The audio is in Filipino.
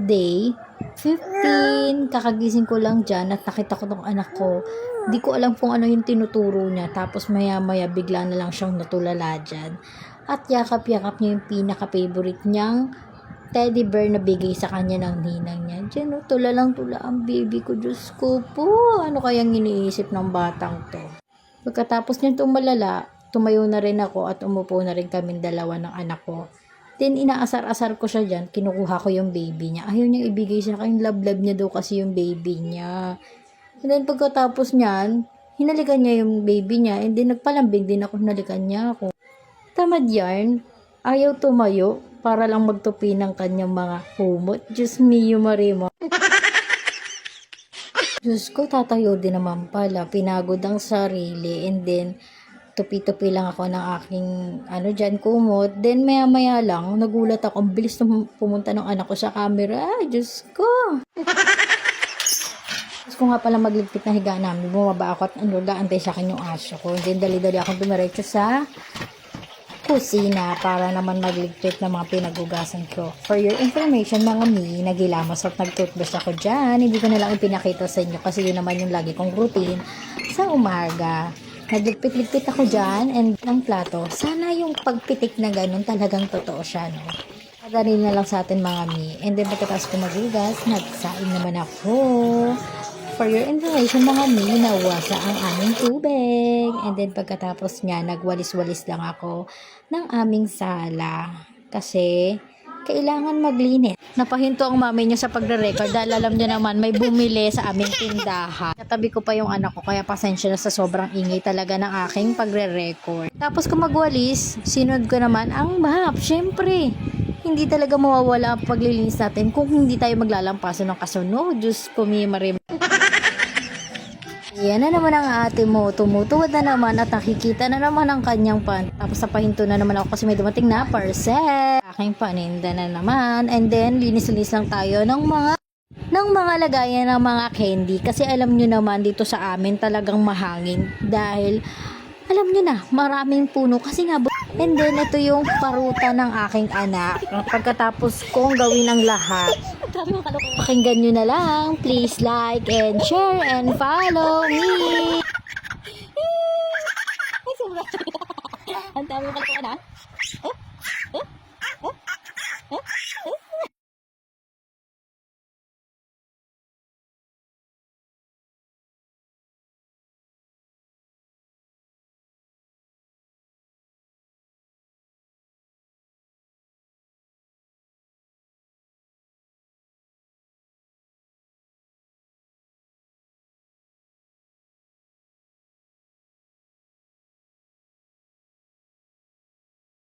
day 15. Kakagising ko lang dyan at nakita ko tong anak ko. Di ko alam kung ano yung tinuturo niya. Tapos maya-maya bigla na lang siyang natulala dyan. At yakap-yakap niya yung pinaka-favorite niyang teddy bear na bigay sa kanya ng ninang niya. Diyan, tula ang baby ko. Diyos ko po. Ano kayang iniisip ng batang to? Pagkatapos niya tumalala, tumayo na rin ako at umupo na rin kaming dalawa ng anak ko. Then, inaasar-asar ko siya dyan. Kinukuha ko yung baby niya. Ayaw niyang ibigay siya. Kaya love-love niya daw kasi yung baby niya. And then, pagkatapos niyan, hinalikan niya yung baby niya. And then, nagpalambing din ako. Hinalikan niya ako. Tamad yarn. Ayaw tumayo para lang magtupi ng kanyang mga humot. Diyos mio, Marimo. Diyos ko, tatayo din naman pala. Pinagod ang sarili. And then, tupi-tupi lang ako ng aking dyan, kumot. Then maya-maya lang, nagulat ako. Ang bilis na pumunta ng anak ko sa camera. Ay, Diyos ko. Diyos ko nga pala magligpit na higa namin. Bumaba ako at gaantay sa akin yung aso ko. Then dali-dali akong dumiretso sa kusina para naman magligpit ng mga pinagugasan ko. For your information, mga mi, nagilamos at nag-toothbrush ako dyan. Hindi ko na lang ipinakita sa inyo kasi yun naman yung lagi kong routine sa umaga. Nagligpit-ligpit ako dyan and ng plato. Sana yung pagpitik na ganun talagang totoo siya, no? Madali na lang sa atin, mga mi. And then pagkatapos ko magugas, nagsaing naman ako. For your information, mga mi, nawasa ang aming tubig. And then pagkatapos niya, nagwalis-walis lang ako ng aming sala. Kasi kailangan maglinis. Napahinto ang mami niya sa pagre-record dahil alam niya naman may bumili sa aming tindahan. Katabi ko pa yung anak ko kaya pasensya na sa sobrang ingay talaga ng aking pagre-record. Tapos kung magwalis, sinunod ko naman ang map. Syempre, hindi talaga mawawala ang paglilinis natin kung hindi tayo maglalampasan ng kasunod. Diyos ko, Marim. Yan na naman ang ate mo. Tumutuwad na naman at nakikita na naman ang kanyang pan. Tapos napahinto na naman ako kasi may dumating na parcel. Aking paninda na naman. And then, linis-linis lang tayo ng mga lagayan ng mga candy. Kasi alam nyo naman dito sa amin talagang mahangin. Dahil, alam nyo na, maraming puno. Kasi nga, and then, ito yung paruta ng aking anak. Pagkatapos kong gawin ang lahat, pakinggan nyo na lang. Please like and share and follow me. Ang dami mo kalikuan, ha?